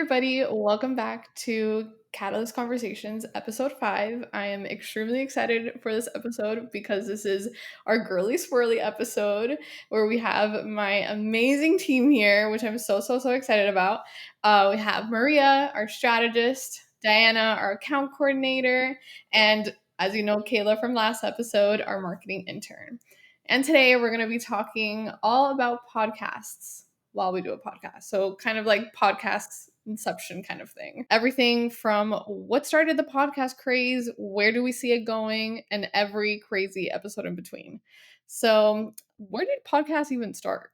everybody. Welcome back to Catalyst Conversations, episode 5. I am extremely excited for this episode because this is our girly swirly episode where we have my amazing team here, which I'm so excited about. We have Maria, our strategist, Diana, our account coordinator, and as you know, Kayla from last episode, our marketing intern. And today we're going to be talking all about podcasts while we do a podcast. So kind of like podcasts inception kind of thing. Everything from what started the podcast craze, where do we see it going, and every crazy episode in between. So where did podcasts even start?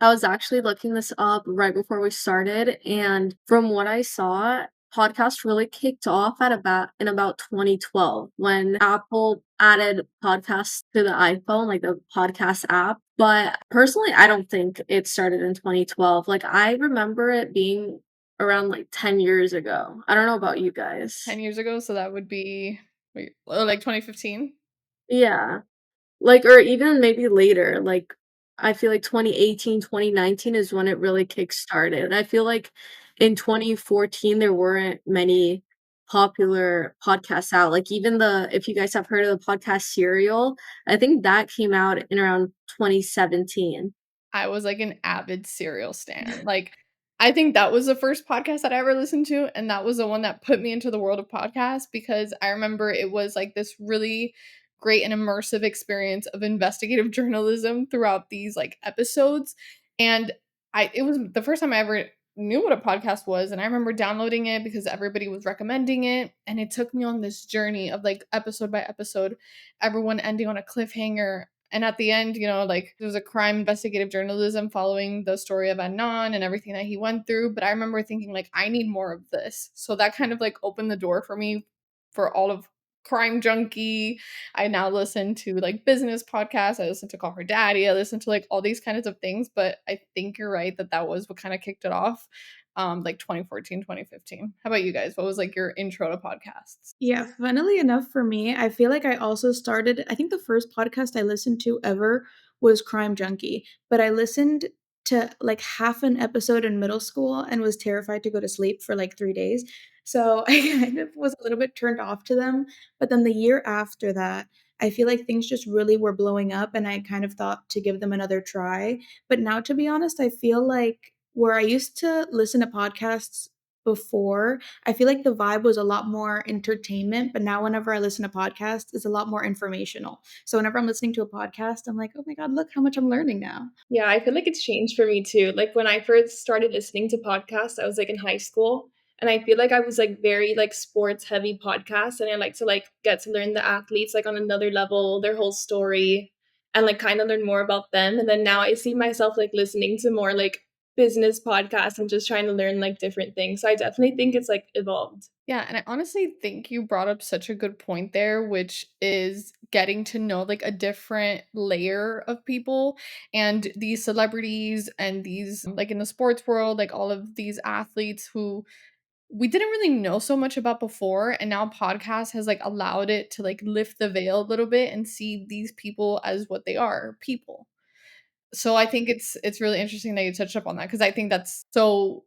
I was actually looking this up right before we started, and from what I saw, podcast really kicked off at about 2012 when Apple added podcasts to the iPhone, like the podcast app. But personally, I don't think it started in 2012. Like I remember it being around like 10 years ago. I don't know about you 10 guys. years ago, so that would be like 2015. Yeah. Like, or even maybe later, like, I feel like 2018, 2019 is when it really kickstarted. I feel like in 2014, there weren't many popular podcasts out. Like, even if you guys have heard of the podcast Serial, I think that came out in around 2017. I was like an avid serial stan. Like, I think that was the first podcast that I ever listened to, and that was the one that put me into the world of podcasts because I remember it was like this really great and immersive experience of investigative journalism throughout these like episodes. And it was the first time I ever knew what a podcast was, and I remember downloading it because everybody was recommending it, and it took me on this journey of like episode by episode, everyone ending on a cliffhanger, and at the end, like there was a crime investigative journalism following the story of Adnan and everything that he went through. But I remember thinking, like, I need more of this. So that kind of like opened the door for me for all of Crime Junkie. I now listen to like business podcasts. I listen to Call Her Daddy. I listen to like all these kinds of things. But I think you're right that that was what kind of kicked it off. Like 2014, 2015. How about you guys? What was like your intro to podcasts? Yeah, funnily enough for me, I feel like I also started I think the first podcast I listened to ever was Crime Junkie, but I listened to like half an episode in middle school and was terrified to go to sleep for like 3 days. So I kind of was a little bit turned off to them, but then the year after that, I feel like things just really were blowing up and I kind of thought to give them another try. But now to be honest, I feel like where I used to listen to podcasts before, I feel like the vibe was a lot more entertainment, but now whenever I listen to podcasts, it's a lot more informational. So whenever I'm listening to a podcast, I'm like, "Oh my god, look how much I'm learning now." Yeah, I feel like it's changed for me too. Like when I first started listening to podcasts, I was like in high school, and I feel like I was like very like sports heavy podcasts, and I like to like get to learn the athletes like on another level, their whole story, and like kind of learn more about them. And then now I see myself like listening to more like business podcasts and just trying to learn like different things. So I definitely think it's like evolved. Yeah, and I honestly think you brought up such a good point there, which is getting to know like a different layer of people and these celebrities and these like in the sports world, like all of these athletes who we didn't really know so much about before, and now podcast has like allowed it to like lift the veil a little bit and see these people as what they are, people. So I think it's really interesting that you touched up on that because I think that's so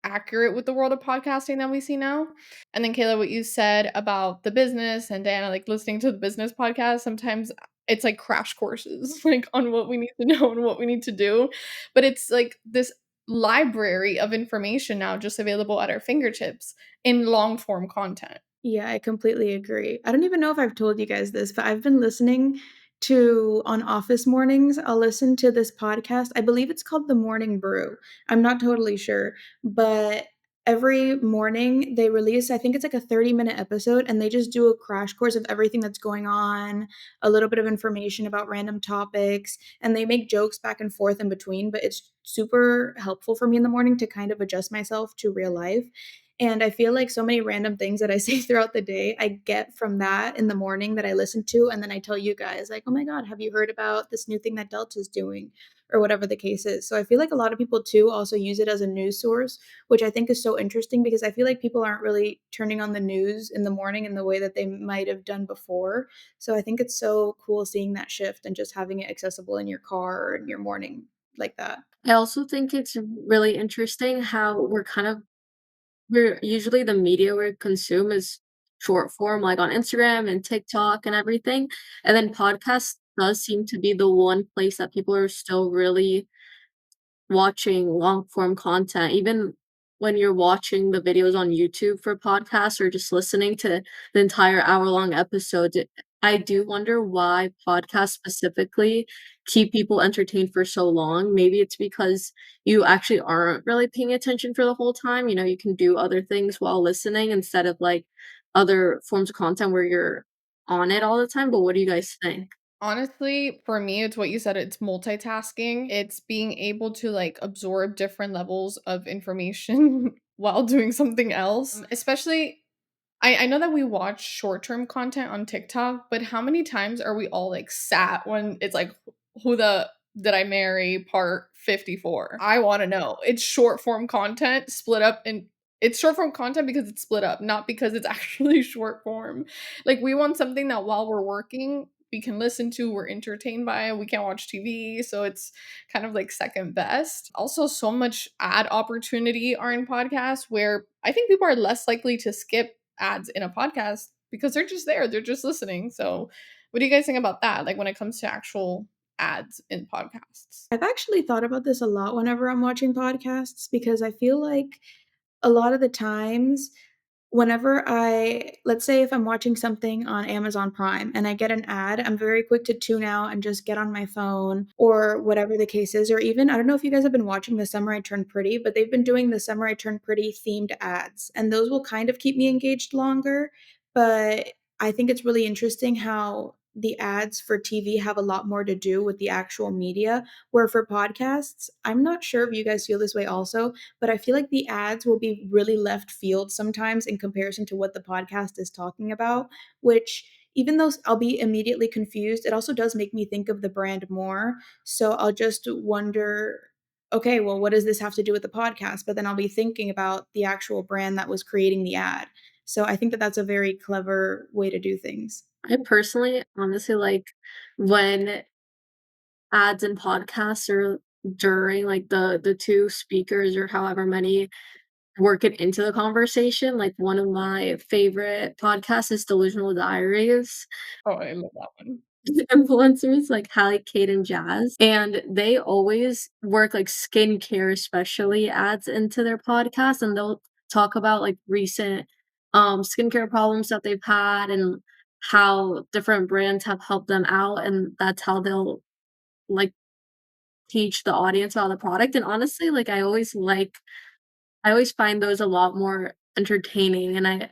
accurate with the world of podcasting that we see now. And then Kayla, what you said about the business and Diana, like listening to the business podcast, sometimes it's like crash courses, like on what we need to know and what we need to do. But it's like this library of information now just available at our fingertips in long form content. Yeah, I completely agree. I don't even know if I've told you guys this, but I've been listening to on office mornings, I'll listen to this podcast. I believe it's called The Morning Brew. I'm not totally sure, but every morning they release, I think it's like a 30-minute episode, and they just do a crash course of everything that's going on, a little bit of information about random topics, and they make jokes back and forth in between, but it's super helpful for me in the morning to kind of adjust myself to real life. And I feel like so many random things that I say throughout the day, I get from that in the morning that I listen to. And then I tell you guys, like, oh my God, have you heard about this new thing that Delta's doing? Or whatever the case is. So I feel like a lot of people too also use it as a news source, which I think is so interesting because I feel like people aren't really turning on the news in the morning in the way that they might have done before. So I think it's so cool seeing that shift and just having it accessible in your car or in your morning like that. I also think it's really interesting how we're kind of we're usually the media we consume is short form, like on Instagram and TikTok and everything, and then podcasts does seem to be the one place that people are still really watching long form content, even when you're watching the videos on YouTube for podcasts or just listening to the entire hour-long episodes, I do wonder why podcasts specifically keep people entertained for so long. Maybe it's because you actually aren't really paying attention for the whole time, you can do other things while listening instead of, like, other forms of content where you're on it all the time, but what do you guys think? Honestly, for me, it's what you said, it's multitasking. It's being able to, like, absorb different levels of information while doing something else. Especially I know that we watch short-term content on TikTok, but how many times are we all, like, sat when it's like, "Who the did I marry part 54?" I wanna know. It's short form content split up in it's short form content because it's split up, not because it's actually short form. Like, we want something that while we're working, we can listen to, we're entertained by it, we can't watch TV, so it's kind of like second best. Also, so much ad opportunity are in podcasts where I think people are less likely to skip ads in a podcast because they're just there, they're just listening. So, what do you guys think about that? Like when it comes to actual ads in podcasts? I've actually thought about this a lot whenever I'm watching podcasts because I feel like a lot of the times whenever let's say if I'm watching something on Amazon Prime and I get an ad, I'm very quick to tune out and just get on my phone or whatever the case is. Or even, I don't know if you guys have been watching The Summer I Turned Pretty, but they've been doing the Summer I Turned Pretty themed ads, and those will kind of keep me engaged longer. But I think it's really interesting how the ads for TV have a lot more to do with the actual media, where for podcasts, I'm not sure if you guys feel this way also, but I feel like the ads will be really left field sometimes in comparison to what the podcast is talking about, which even though I'll be immediately confused, it also does make me think of the brand more. So I'll just wonder, okay, well, what does this have to do with the podcast? But then I'll be thinking about the actual brand that was creating the ad. So I think that that's a very clever way to do things. I personally honestly like when ads and podcasts are during, like, the 2 speakers or however many work it into the conversation. Like, one of my favorite podcasts is Delusional Diaries. Oh, I love that one. Influencers like Hallie, Kate, and Jazz, and they always work, like, skincare especially ads into their podcast, and they'll talk about, like, recent, skincare problems that they've had and how different brands have helped them out, and that's how they'll, like, teach the audience about the product, and honestly, like, I always find those a lot more entertaining, and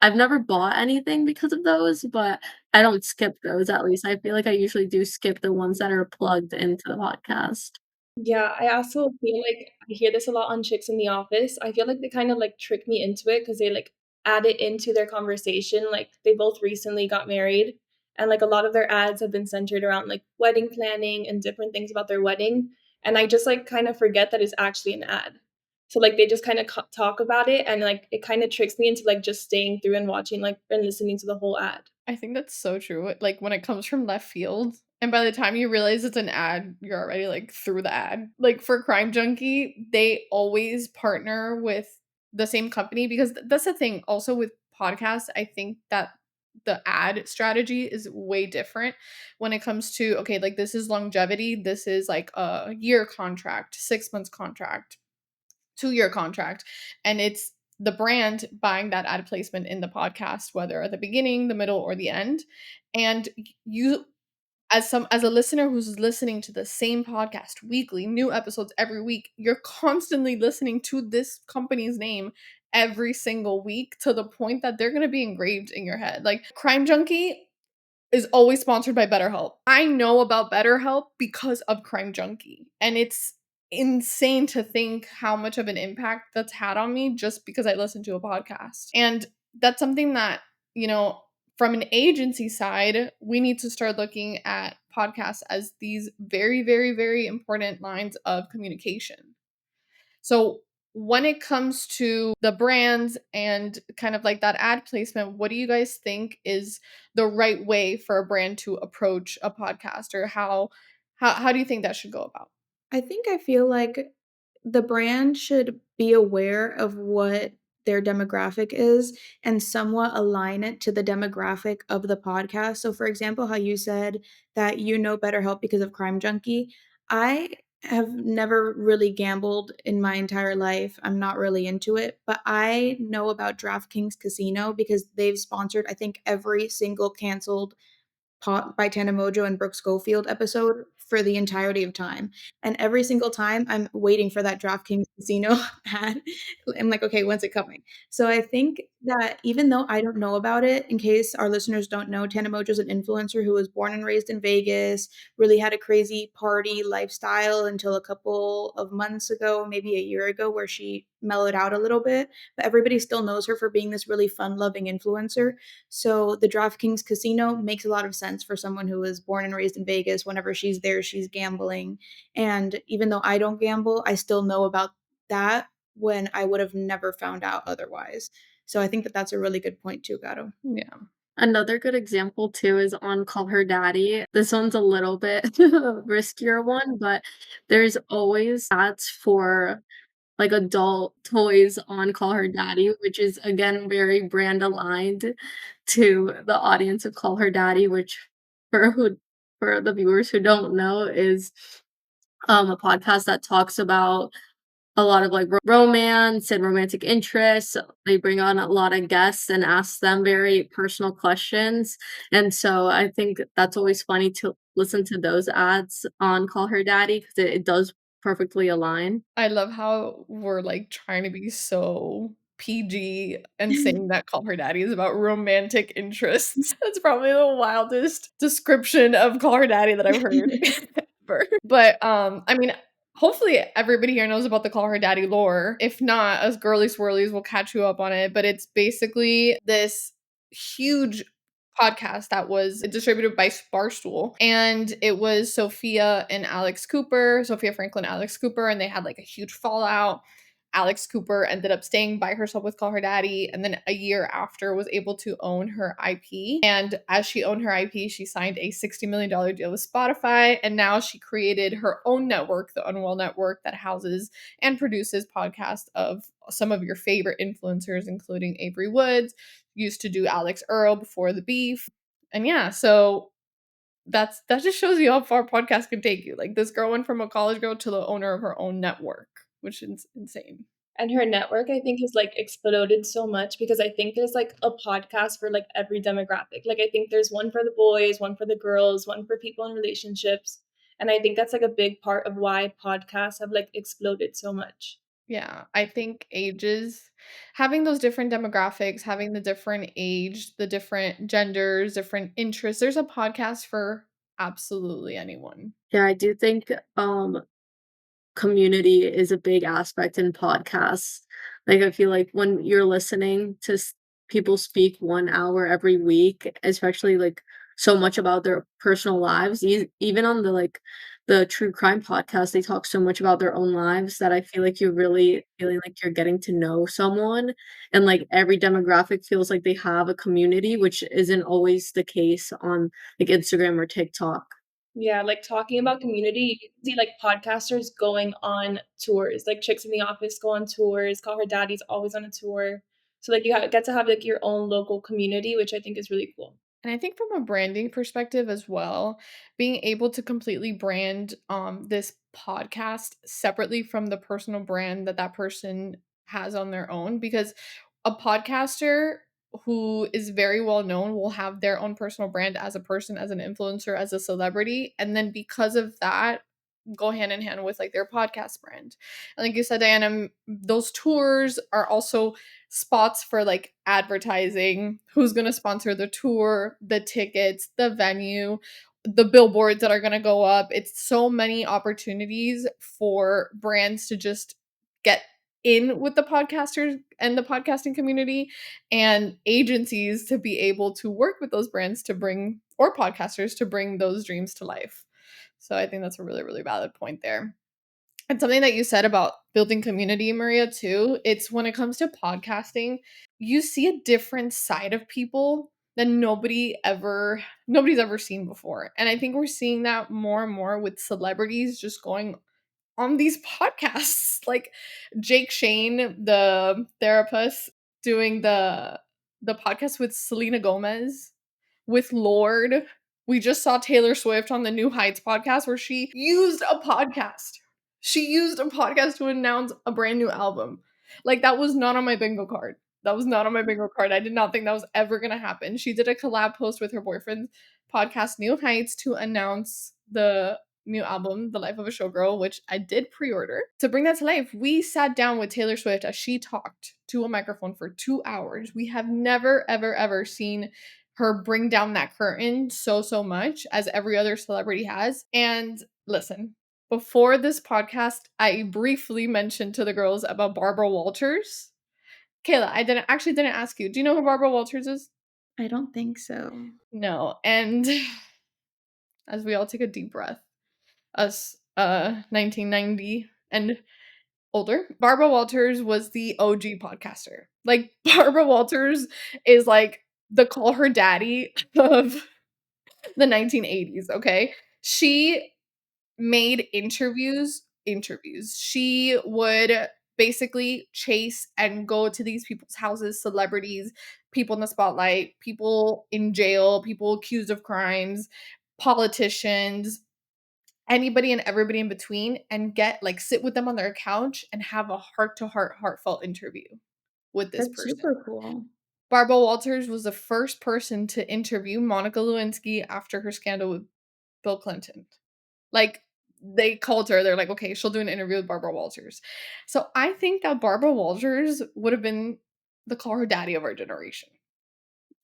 I've never bought anything because of those, but I don't skip those, at least. I feel like I usually do skip the ones that are plugged into the podcast. Yeah, I also feel like I hear this a lot on Chicks in the Office. I feel like they kind of like trick me into it because they like add it into their conversation. Like they both recently got married, and like a lot of their ads have been centered around like wedding planning and different things about their wedding. And I just like kind of forget that it's actually an ad. So like they just kind of talk about it, and like it kind of tricks me into like just staying through and watching like and listening to the whole ad. I think that's so true. Like when it comes from left field, and by the time you realize it's an ad, you're already like through the ad. Like for Crime Junkie, they always partner with the same company because that's the thing. Also with podcasts, I think that the ad strategy is way different when it comes to okay, like this is longevity, this is like a year contract, 6 months contract, 2-year contract, and it's the brand buying that ad placement in the podcast, whether at the beginning, the middle, or the end. And you as a listener who's listening to the same podcast weekly, new episodes every week, you're constantly listening to this company's name every single week to the point that they're going to be engraved in your head. Like Crime Junkie is always sponsored by BetterHelp. I know about BetterHelp because of Crime Junkie, and it's insane to think how much of an impact that's had on me just because I listened to a podcast. And that's something that, you know, from an agency side, we need to start looking at podcasts as these very, very, very important lines of communication. So when it comes to the brands and kind of like that ad placement, what do you guys think is the right way for a brand to approach a podcast, or how do you think that should go about? I think I feel like the brand should be aware of what their demographic is and somewhat align it to the demographic of the podcast. So, for example, how you said that you know BetterHelp because of Crime Junkie. I have never really gambled in my entire life. I'm not really into it, but I know about DraftKings Casino because they've sponsored, I think, every single canceled Pot by Tana Mojo and Brooke Schofield episode for the entirety of time. And every single time I'm waiting for that DraftKings Casino ad. I'm like, okay, when's it coming? So I think that even though I don't know about it, in case our listeners don't know, Tana Mojo is an influencer who was born and raised in Vegas, really had a crazy party lifestyle until a couple of months ago, maybe a year ago, where she mellowed out a little bit. But everybody still knows her for being this really fun loving influencer. So the DraftKings Casino makes a lot of sense for someone who was born and raised in Vegas. Whenever she's there, she's gambling. And even though I don't gamble, I still know about that when I would have never found out otherwise. So I think that that's a really good point too, Gato. Yeah. Another good example too is on Call Her Daddy. This one's a little bit riskier one, but there's always ads for like adult toys on Call Her Daddy, which is again very brand aligned to the audience of Call Her Daddy, which for the viewers who don't know is a podcast that talks about a lot of like romance and romantic interests. They bring on a lot of guests and ask them very personal questions. And so I think that's always funny to listen to those ads on Call Her Daddy because it does perfectly align. I love how we're, like, trying to be so PG and saying that Call Her Daddy is about romantic interests. That's probably the wildest description of Call Her Daddy that I've heard ever. But, I mean, hopefully everybody here knows about the Call Her Daddy lore. If not, us girly swirlies will catch you up on it, but it's basically this huge podcast that was distributed by Barstool. And it was Sophia Franklin, Alex Cooper, and they had like a huge fallout. Alex Cooper ended up staying by herself with Call Her Daddy, and then a year after was able to own her IP. And as she owned her IP, she signed a $60 million deal with Spotify, and now she created her own network, the Unwell Network, that houses and produces podcasts of some of your favorite influencers, including Avery Woods, used to do Alex Earl before the beef. And yeah, so that just shows you how far podcasts can take you. Like this girl went from a college girl to the owner of her own network, which is insane. And her network, I think, has like exploded so much because I think there's like a podcast for like every demographic. Like I think there's one for the boys, one for the girls, one for people in relationships. And I think that's like a big part of why podcasts have like exploded so much. Yeah, I think ages, having those different demographics, having the different age, the different genders, different interests. There's a podcast for absolutely anyone. Yeah, I do think community is a big aspect in podcasts. Like, I feel like when you're listening to people speak 1 hour every week, especially like so much about their personal lives, even on the like the true crime podcast, they talk so much about their own lives that I feel like you're really feeling like you're getting to know someone. And like every demographic feels like they have a community, which isn't always the case on like Instagram or TikTok. Yeah, like talking about community, you can see like podcasters going on tours. Like Chicks in the Office go on tours. Call Her Daddy's always on a tour. So like you get to have like your own local community, which I think is really cool. And I think from a branding perspective as well, being able to completely brand this podcast separately from the personal brand that that person has on their own, because a podcaster who is very well known will have their own personal brand as a person, as an influencer, as a celebrity, and then because of that go hand in hand with like their podcast brand. And like you said, Diana, those tours are also spots for like advertising, who's going to sponsor the tour, the tickets, the venue, the billboards that are going to go up. It's so many opportunities for brands to just get in with the podcasters and the podcasting community, and agencies to be able to work with those brands to bring, or podcasters to bring those dreams to life. So I think that's a really, really valid point there. And something that you said about building community, Maria, too, it's when it comes to podcasting, you see a different side of people that nobody's ever seen before. And I think we're seeing that more and more with celebrities just going on these podcasts. Like Jake Shane, the therapist, doing the podcast with Selena Gomez, with Lord. We just saw Taylor Swift on the New Heights podcast where she used a podcast. She used a podcast to announce a brand new album. Like, that was not on my bingo card. That was not on my bingo card. I did not think that was ever gonna happen. She did a collab post with her boyfriend's podcast, New Heights, to announce the new album, The Life of a Showgirl, which I did pre-order. To bring that to life, we sat down with Taylor Swift as she talked to a microphone for 2 hours. We have never, ever, ever seen her bring down that curtain so much as every other celebrity has. And listen, before this podcast, I briefly mentioned to the girls about Barbara Walters. Kayla, I didn't ask you. Do you know who Barbara Walters is? I don't think so. No. And as we all take a deep breath, us 1990 and older, Barbara Walters was the OG podcaster. Like, Barbara Walters is like the call her daddy of the 1980s, okay? She made interviews. She would basically chase and go to these people's houses, celebrities, people in the spotlight, people in jail, people accused of crimes, politicians, anybody and everybody in between, and sit with them on their couch and have a heart-to-heart, heartfelt interview with this That's person. super cool. Barbara Walters was the first person to interview Monica Lewinsky after her scandal with Bill Clinton. Like, they called her, they're like, "Okay, she'll do an interview with Barbara Walters." So I think that Barbara Walters would have been the call her daddy of our generation,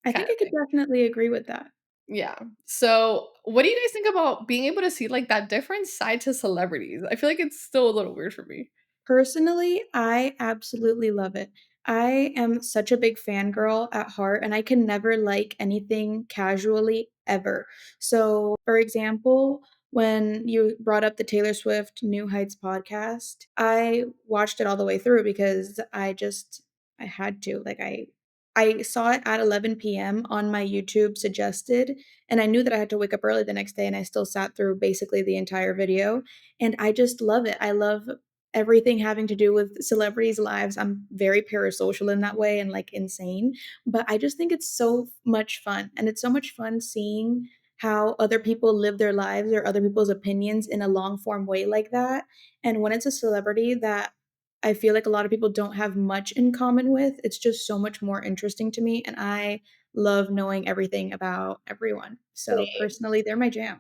I kind think of I could thing. definitely agree with that. Yeah. So, what do you guys think about being able to see, like, that different side to celebrities? I feel like it's still a little weird for me. Personally, I absolutely love it. I am such a big fangirl at heart, and I can never like anything casually ever. So, for example, when you brought up the Taylor Swift New Heights podcast, I watched it all the way through because I had to. I saw it at 11 p.m. on my YouTube suggested, and I knew that I had to wake up early the next day, and I still sat through basically the entire video, and I just love it. I love everything having to do with celebrities' lives. I'm very parasocial in that way and like insane, but I just think it's so much fun. And it's so much fun seeing how other people live their lives or other people's opinions in a long form way like that. And when it's a celebrity that I feel like a lot of people don't have much in common with, it's just so much more interesting to me. And I love knowing everything about everyone. So Same. personally, they're my jam.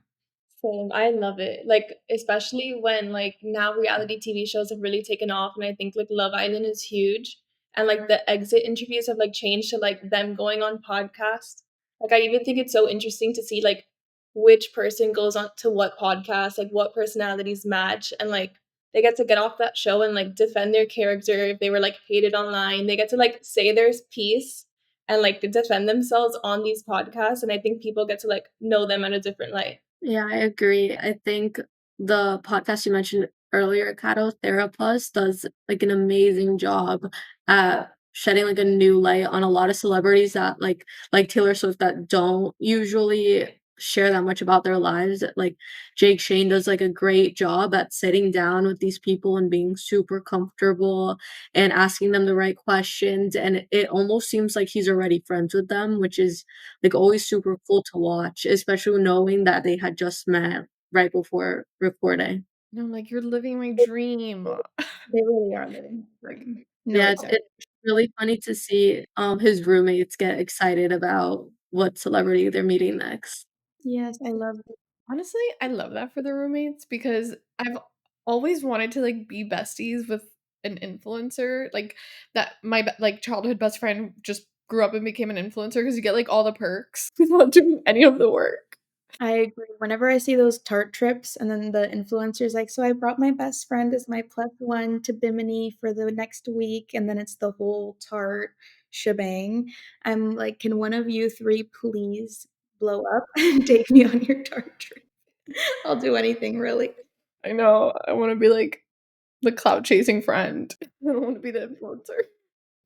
Same. I love it. Like, especially when like now reality TV shows have really taken off, and I think like Love Island is huge. And like the exit interviews have like changed to like them going on podcasts. Like, I even think it's so interesting to see like which person goes on to what podcast, like what personalities match, and like they get to get off that show and like defend their character if they were like hated online. They get to like say their piece and like defend themselves on these podcasts, and I think people get to like know them in a different light. Yeah, I agree. I think the podcast you mentioned earlier, Cato Therapist, does like an amazing job at shedding like a new light on a lot of celebrities that like Taylor Swift that don't usually share that much about their lives. Like Jake Shane does like a great job at sitting down with these people and being super comfortable and asking them the right questions. And it almost seems like he's already friends with them, which is like always super cool to watch, especially knowing that they had just met right before recording. And I'm like, "You're living my dream." They really are living the Like, dream. No Yeah, exaggeration. it's really funny to see his roommates get excited about what celebrity they're meeting next. Yes, I love honestly, I love that for the roommates because I've always wanted to, like, be besties with an influencer, like, that my childhood best friend just grew up and became an influencer because you get, like, all the perks without doing any of the work. I agree. Whenever I see those Tarte trips and then the influencer's like, "So I brought my best friend as my +1 to Bimini for the next week," and then it's the whole Tarte shebang. I'm like, "Can one of you 3 please blow up and take me on your Tarte trip?" I'll do anything, really. I know, I wanna be, like, the clout chasing friend. I don't wanna be the influencer.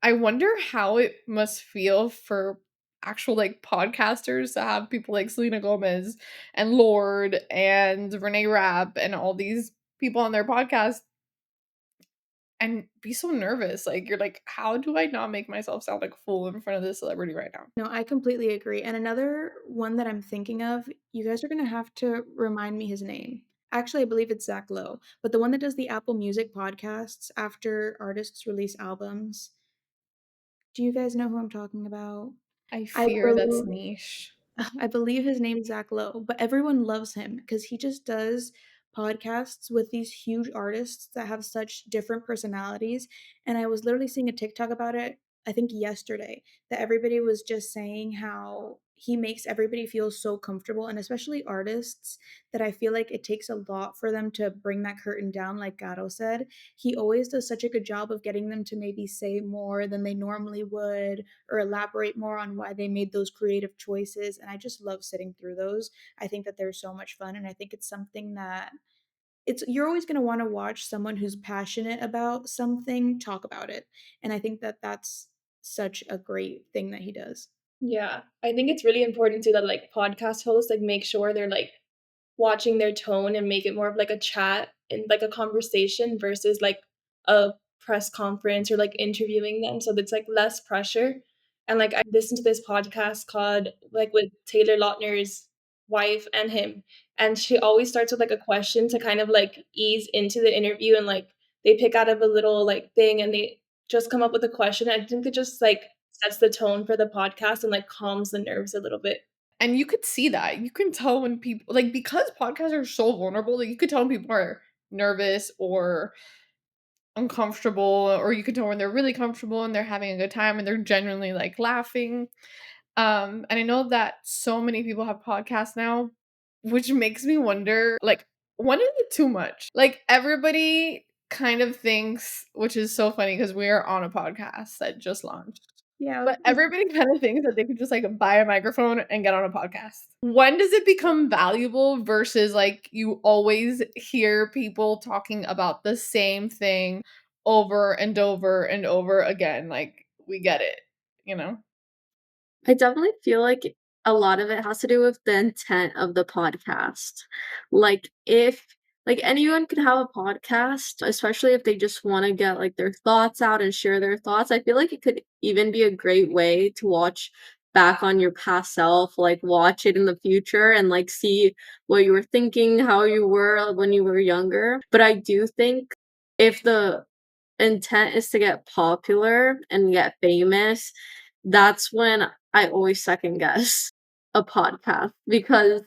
I wonder how it must feel for actual, like, podcasters to have people like Selena Gomez and Lord and Renee Rapp and all these people on their podcast and be so nervous. Like, you're like, "How do I not make myself sound like a fool in front of this celebrity right now?" No, I completely agree. And another one that I'm thinking of, you guys are gonna have to remind me his name. Actually, I believe it's Zach Lowe, but the one that does the Apple Music podcasts after artists release albums. Do you guys know who I'm talking about? I I fear that's believe niche. I believe his name's Zach Lowe, but everyone loves him because he just does podcasts with these huge artists that have such different personalities. And I was literally seeing a TikTok about it, I think yesterday, that everybody was just saying how he makes everybody feel so comfortable, and especially artists, that I feel like it takes a lot for them to bring that curtain down, like Gato said. He always does such a good job of getting them to maybe say more than they normally would, or elaborate more on why they made those creative choices. And I just love sitting through those. I think that they're so much fun. And I think it's something that you're always going to want to watch someone who's passionate about something talk about it. And I think that that's such a great thing that he does. Yeah, I think it's really important too that like podcast hosts like make sure they're like watching their tone and make it more of like a chat and like a conversation versus like a press conference or like interviewing them. So it's like less pressure. And like I listened to this podcast called like with Taylor Lautner's wife and him. And she always starts with like a question to kind of like ease into the interview, and like they pick out of a little like thing and they just come up with a question. I think it just like sets the tone for the podcast and like calms the nerves a little bit. And you could see that. You can tell when people like, because podcasts are so vulnerable, like, you could tell when people are nervous or uncomfortable, or you could tell when they're really comfortable and they're having a good time and they're genuinely, like, laughing. And I know that so many people have podcasts now, which makes me wonder, like, when is it too much? Like, everybody kind of thinks, which is so funny because we are on a podcast that just launched. Yeah. But everybody kind of thinks that they could just, like, buy a microphone and get on a podcast. When does it become valuable versus, like, you always hear people talking about the same thing over and over and over again? Like, we get it, you know? I definitely feel like a lot of it has to do with the intent of the podcast. Like, if like anyone could have a podcast, especially if they just want to get like their thoughts out and share their thoughts. I feel like it could even be a great way to watch back on your past self, like watch it in the future and like see what you were thinking, how you were when you were younger. But I do think if the intent is to get popular and get famous, that's when I always second guess a podcast because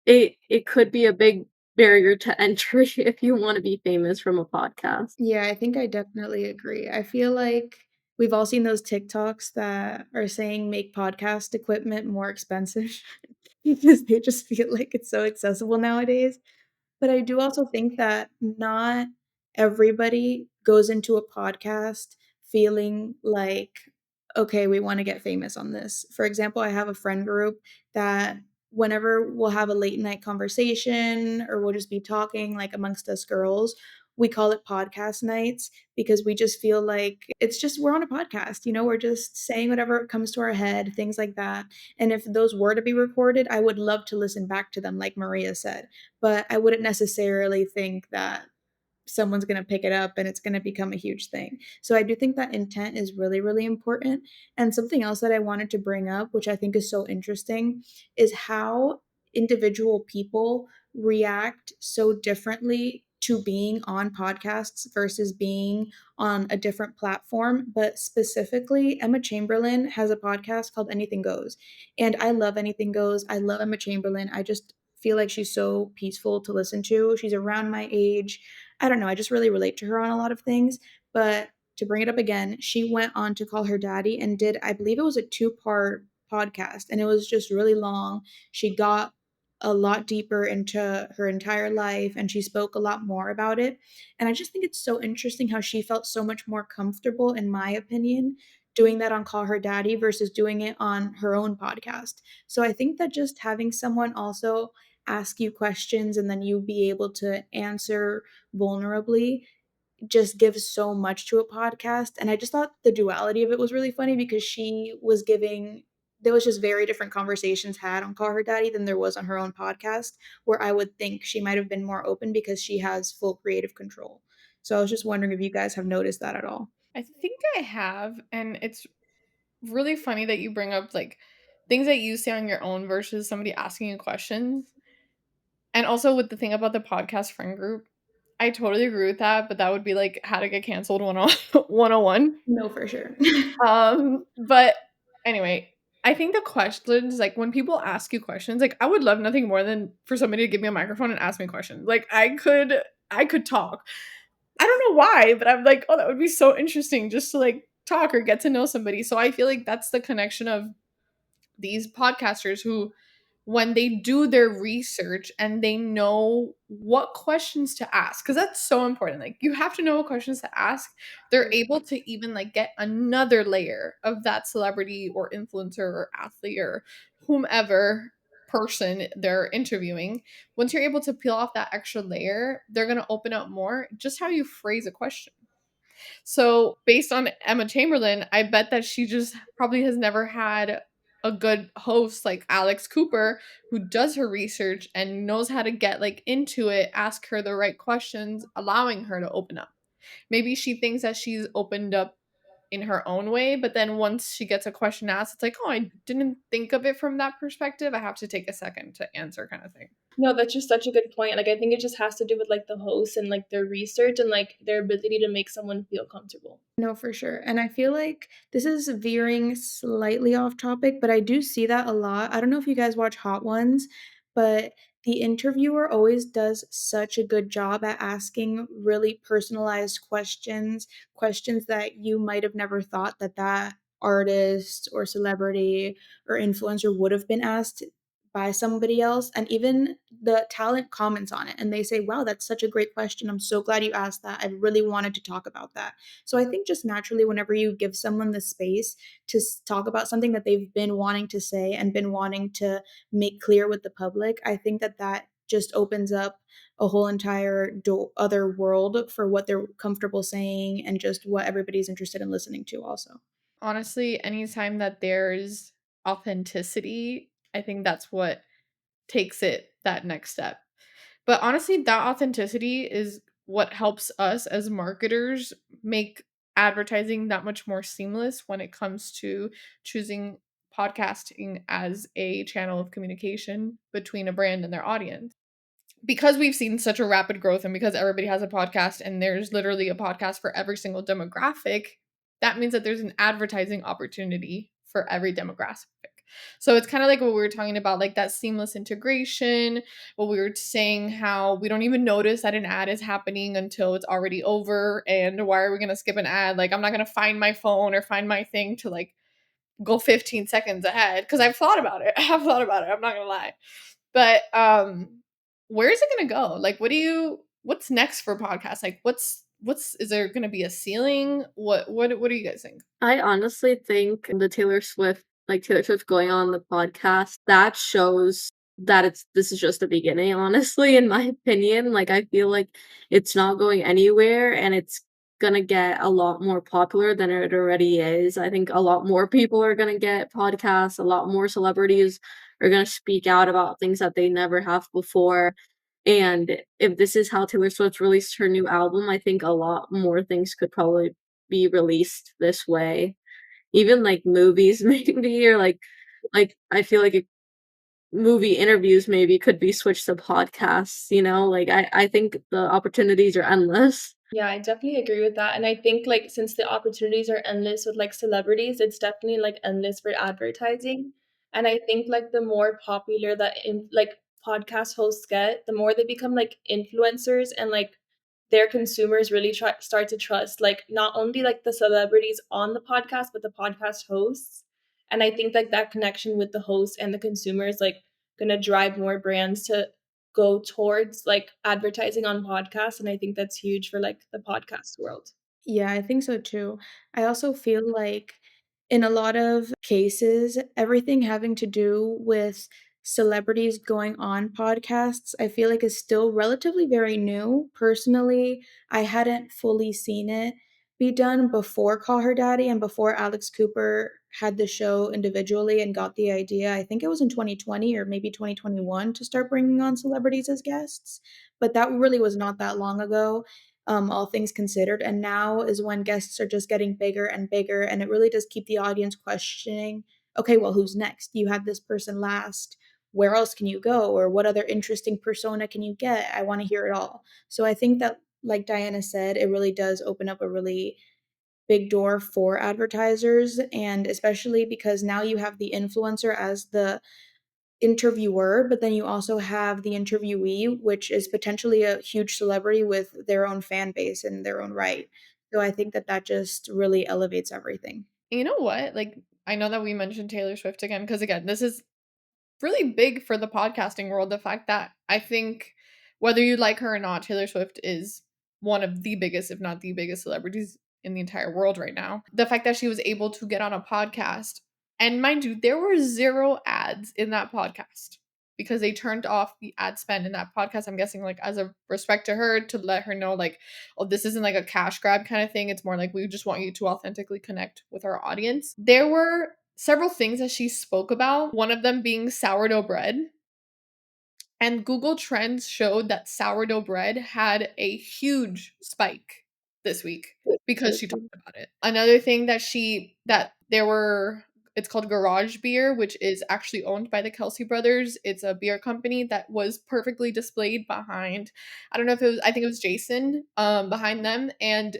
it could be a big barrier to entry if you wanna be famous from a podcast. Yeah, I think I definitely agree. I feel like we've all seen those TikToks that are saying make podcast equipment more expensive because they just feel like it's so accessible nowadays. But I do also think that not everybody goes into a podcast feeling like, okay, we want to get famous on this. For example, I have a friend group that whenever we'll have a late night conversation or we'll just be talking like amongst us girls, we call it podcast nights because we just feel like it's just we're on a podcast, we're just saying whatever comes to our head, things like that. And if those were to be recorded, I would love to listen back to them, like Maria said, but I wouldn't necessarily think that someone's going to pick it up and it's going to become a huge thing. So I do think that intent is really, really important. And something else that I wanted to bring up, which I think is so interesting, is how individual people react so differently to being on podcasts versus being on a different platform. But specifically, Emma Chamberlain has a podcast called Anything Goes. And I love Anything Goes. I love Emma Chamberlain. I just feel like she's so peaceful to listen to. She's around my age. I don't know, I just really relate to her on a lot of things. But to bring it up again, she went on to call her daddy and did, I believe it was a two-part podcast, and it was just really long. She got a lot deeper into her entire life and she spoke a lot more about it. And I just think it's so interesting how she felt so much more comfortable, in my opinion, doing that on Call Her Daddy versus doing it on her own podcast. So I think that just having someone also ask you questions and then you be able to answer vulnerably just gives so much to a podcast. And I just thought the duality of it was really funny because she was giving there was just very different conversations had on Call Her Daddy than there was on her own podcast, where I would think she might have been more open because she has full creative control. So I was just wondering if you guys have noticed that at all. I think I have, and it's really funny that you bring up like things that you say on your own versus somebody asking you questions. And also with the thing about the podcast friend group, I totally agree with that, but that would be like how to get canceled 101. No, for sure. But anyway, I think the questions, like when people ask you questions, like I would love nothing more than for somebody to give me a microphone and ask me questions. Like I could talk. I don't know why, but I'm like, oh, that would be so interesting just to like talk or get to know somebody. So I feel like that's the connection of these podcasters who, when they do their research and they know what questions to ask, because that's so important, like you have to know what questions to ask, they're able to even like get another layer of that celebrity or influencer or athlete or whomever person they're interviewing. Once you're able to peel off that extra layer, they're going to open up more just how you phrase a question. So, based on Emma Chamberlain, I bet that she just probably has never had a good host like Alex Cooper who does her research and knows how to get like into it, ask her the right questions, allowing her to open up. Maybe she thinks that she's opened up in her own way, but then once she gets a question asked, it's like, oh, I didn't think of it from that perspective. I have to take a second to answer, kind of thing. No, that's just such a good point. Like I think it just has to do with like the host and like their research and like their ability to make someone feel comfortable. No, for sure. And I feel like this is veering slightly off topic, but I do see that a lot. I don't know if you guys watch Hot Ones, but the interviewer always does such a good job at asking really personalized questions, questions that you might have never thought that that artist or celebrity or influencer would have been asked by somebody else. And even the talent comments on it and they say, wow, that's such a great question. I'm so glad you asked that. I really wanted to talk about that. So I think just naturally, whenever you give someone the space to talk about something that they've been wanting to say and been wanting to make clear with the public, I think that that just opens up a whole entire other world for what they're comfortable saying and just what everybody's interested in listening to also. Honestly, anytime that there's authenticity, I think that's what takes it that next step. But honestly, that authenticity is what helps us as marketers make advertising that much more seamless when it comes to choosing podcasting as a channel of communication between a brand and their audience. Because we've seen such a rapid growth and because everybody has a podcast and there's literally a podcast for every single demographic, that means that there's an advertising opportunity for every demographic. So it's kind of like what we were talking about, like that seamless integration, what we were saying, how we don't even notice that an ad is happening until it's already over. And why are we going to skip an ad? Like, I'm not going to find my phone or find my thing to like go 15 seconds ahead because I've thought about it. I have thought about it. I'm not going to lie. But where is it going to go? Like, what's next for podcasts? Like, is there going to be a ceiling? What do you guys think? I honestly think the Taylor Swift going on the podcast, that shows that this is just the beginning, honestly, in my opinion. Like, I feel like it's not going anywhere and it's gonna get a lot more popular than it already is. I think a lot more people are gonna get podcasts, a lot more celebrities are gonna speak out about things that they never have before. And if this is how Taylor Swift released her new album, I think a lot more things could probably be released this way. Even, like, movies maybe or, like, I feel like movie interviews maybe could be switched to podcasts, you know? Like, I think the opportunities are endless. Yeah, I definitely agree with that. And I think like since the opportunities are endless with like celebrities, it's definitely like endless for advertising. And I think like the more popular that like podcast hosts get, the more they become like influencers and like their consumers really start to trust like not only like the celebrities on the podcast but the podcast hosts. And I think like that connection with the host and the consumer is like going to drive more brands to go towards like advertising on podcasts, and I think that's huge for like the podcast world. Yeah, I think so too. I also feel like in a lot of cases, everything having to do with celebrities going on podcasts, I feel like is still relatively very new. Personally, I hadn't fully seen it be done before Call Her Daddy and before Alex Cooper had the show individually and got the idea. I think it was in 2020 or maybe 2021 to start bringing on celebrities as guests, but that really was not that long ago. all things considered. And now is when guests are just getting bigger and bigger, and it really does keep the audience questioning, okay, well, who's next? You had this person last. Where else can you go? Or what other interesting persona can you get? I want to hear it all. So I think that, like Diana said, it really does open up a really big door for advertisers, and especially because now you have the influencer as the interviewer, but then you also have the interviewee, which is potentially a huge celebrity with their own fan base in their own right. So I think that that just really elevates everything. You know what? Like, I know that we mentioned Taylor Swift again, because again, this is really big for the podcasting world. The fact that I think whether you like her or not, Taylor Swift is one of the biggest, if not the biggest celebrities in the entire world right now. The fact that she was able to get on a podcast, and mind you, there were zero ads in that podcast because they turned off the ad spend in that podcast. I'm guessing, like, as a respect to her, to let her know, like, oh, this isn't like a cash grab kind of thing. It's more like we just want you to authentically connect with our audience. There were several things that she spoke about, one of them being sourdough bread. And Google Trends showed that sourdough bread had a huge spike this week because she talked about it. Another thing that there were, it's called Garage Beer, which is actually owned by the Kelsey brothers. It's a beer company that was perfectly displayed behind, I don't know if it was, I think it was Jason behind them, and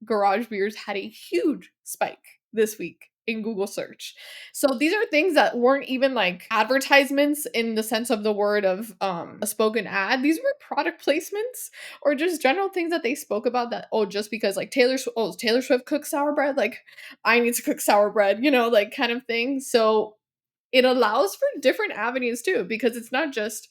Garage Beers had a huge spike this week in Google search. So these are things that weren't even like advertisements in the sense of the word of a spoken ad. These were product placements or just general things that they spoke about, that, oh, just because like Taylor Swift cooks sour bread, like I need to cook sour bread, like kind of thing. So it allows for different avenues too, because it's not just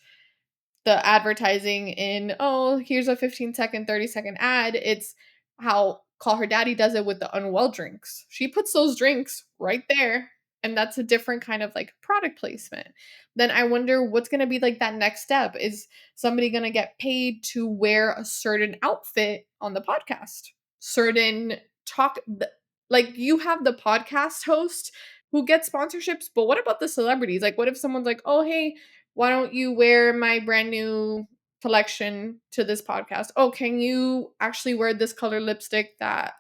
the advertising in, oh, here's a 15-second, 30-second ad. It's how Call Her Daddy does it with the Unwell drinks. She puts those drinks right there, and that's a different kind of like product placement. Then I wonder what's going to be like that next step. Is somebody going to get paid to wear a certain outfit on the podcast? Certain talk, like you have the podcast host who gets sponsorships, but what about the celebrities? Like, what if someone's like, oh, hey, why don't you wear my brand new collection to this podcast? Oh, can you actually wear this color lipstick that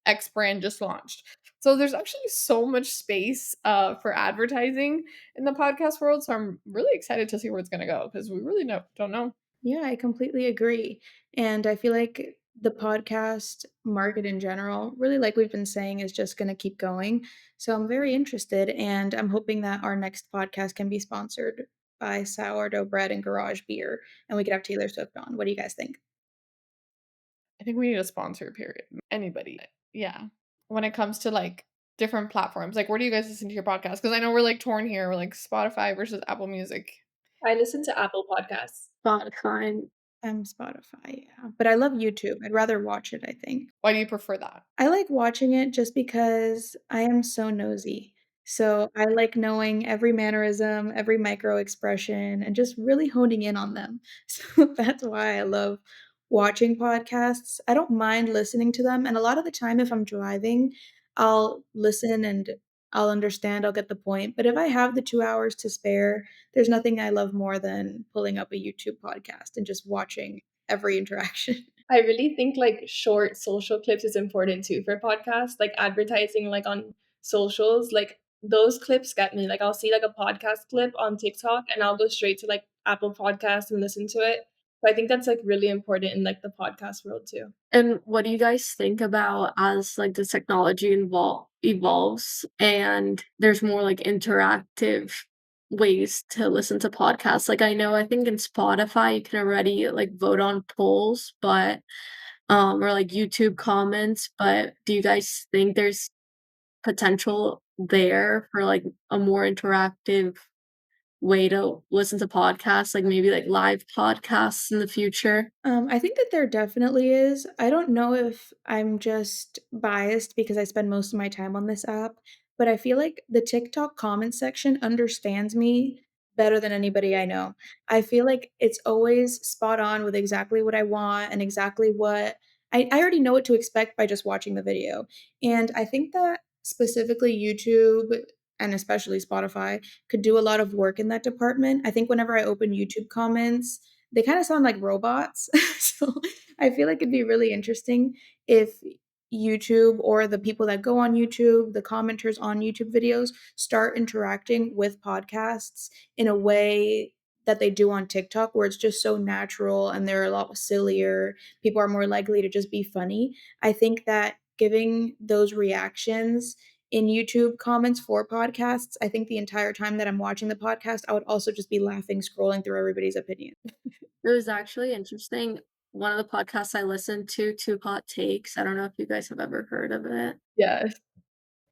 X brand just launched? So there's actually so much space for advertising in the podcast world. So I'm really excited to see where it's going to go, because we really don't know. Yeah, I completely agree. And I feel like the podcast market in general, really like we've been saying, is just going to keep going. So I'm very interested, and I'm hoping that our next podcast can be sponsored by Sourdough Bread and Garage Beer, and we could have Taylor Swift on. What do you guys think? I think we need a sponsor, period. Anybody. Yeah. When it comes to like different platforms, like where do you guys listen to your podcast? Because I know we're like torn here. We're like Spotify versus Apple Music. I listen to Apple Podcasts. Spotify. Spotify, yeah. But I love YouTube. I'd rather watch it, I think. Why do you prefer that? I like watching it just because I am so nosy. So I like knowing every mannerism, every micro expression, and just really honing in on them. So that's why I love watching podcasts. I don't mind listening to them. And a lot of the time, if I'm driving, I'll listen and I'll understand, I'll get the point. But if I have the 2 hours to spare, there's nothing I love more than pulling up a YouTube podcast and just watching every interaction. I really think like short social clips is important too for podcasts, like advertising like on socials, like those clips get me. Like I'll see like a podcast clip on TikTok and I'll go straight to like Apple Podcasts and listen to it. So I think that's like really important in like the podcast world too. And what do you guys think about as like the technology evolves and there's more like interactive ways to listen to podcasts? Like I think in Spotify you can already like vote on polls, but or like YouTube comments, but do you guys think there's potential there for like a more interactive way to listen to podcasts, like maybe like live podcasts in the future? I think that there definitely is. I don't know if I'm just biased because I spend most of my time on this app, but I feel like the TikTok comment section understands me better than anybody I know. I feel like it's always spot on with exactly what I want and exactly what I already know what to expect by just watching the video. And I think that specifically YouTube and especially Spotify could do a lot of work in that department. I think whenever I open YouTube comments, they kind of sound like robots. So I feel like it'd be really interesting if YouTube or the people that go on YouTube, the commenters on YouTube videos, start interacting with podcasts in a way that they do on TikTok, where it's just so natural and they're a lot sillier. People are more likely to just be funny. I think that giving those reactions in YouTube comments for podcasts, I think the entire time that I'm watching the podcast, I would also just be laughing, scrolling through everybody's opinion. It was actually interesting. One of the podcasts I listened to, Two Hot Takes, I don't know if you guys have ever heard of it. Yes.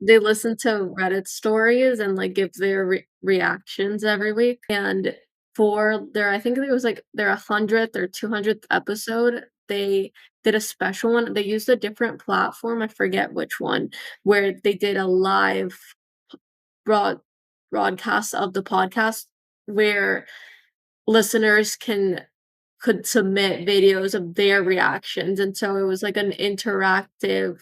They listen to Reddit stories and, like, give their reactions every week, and for their I think it was, like, their 100th or 200th episode, they did a special one. They used a different platform, I forget which one, where they did a live broad broadcast of the podcast where listeners could submit videos of their reactions, and so it was like an interactive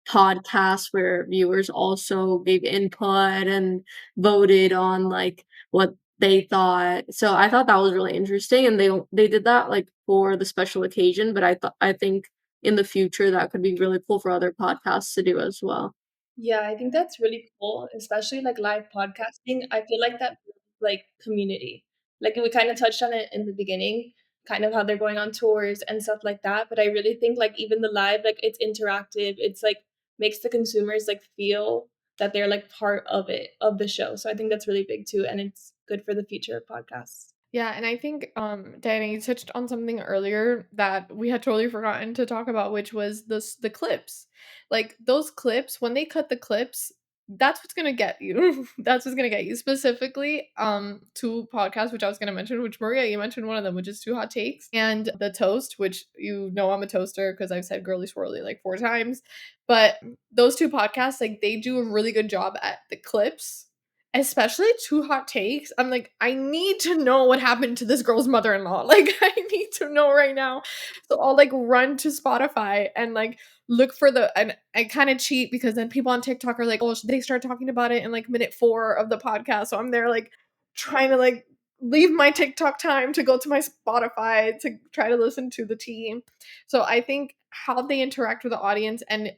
podcast where viewers also gave input and voted on, like, what they thought. So I thought that was really interesting, and they did that, like, for the special occasion, but I think in the future that could be really cool for other podcasts to do as well. Yeah, I think that's really cool, especially like live podcasting. I feel like that builds, like community. Like we kind of touched on it in the beginning, kind of how they're going on tours and stuff like that. But I really think like even the live, like it's interactive. It's like makes the consumers like feel that they're like part of it, of the show. So I think that's really big too, and it's good for the future of podcasts. Yeah, and I think Danny, you touched on something earlier that we had totally forgotten to talk about, which was the clips. Like those clips, when they cut the clips, that's what's gonna get you. That's what's gonna get you. Specifically, two podcasts, which I was gonna mention, which Maria, you mentioned one of them, which is Two Hot Takes, and the toast, which you know I'm a toaster because I've said girly swirly like 4 times. But those two podcasts, like they do a really good job at the clips, especially Two Hot Takes. I'm like, I need to know what happened to this girl's mother-in-law. Like, I need to know right now. So I'll like run to Spotify and like look for and I kind of cheat because then people on TikTok are like, oh, they start talking about it in like minute 4 of the podcast. So I'm there like trying to like leave my TikTok time to go to my Spotify to try to listen to the team. So I think how they interact with the audience, and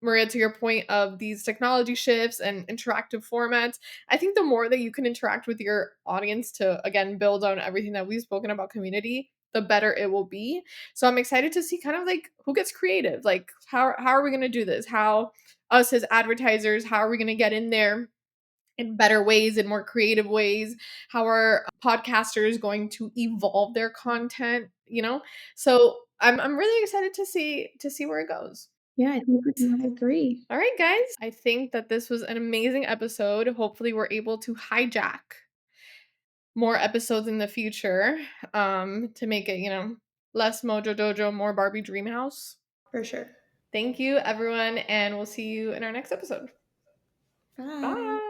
Maria, to your point of these technology shifts and interactive formats, I think the more that you can interact with your audience to, again, build on everything that we've spoken about community, the better it will be. So I'm excited to see kind of like who gets creative. Like, how are we going to do this? How us as advertisers, how are we going to get in there in better ways, in more creative ways? How are podcasters going to evolve their content? You know, so I'm really excited to see where it goes. Yeah, I agree. All right, guys. I think that this was an amazing episode. Hopefully, we're able to hijack more episodes in the future to make it, less Mojo Dojo, more Barbie Dreamhouse. For sure. Thank you, everyone, and we'll see you in our next episode. Bye. Bye.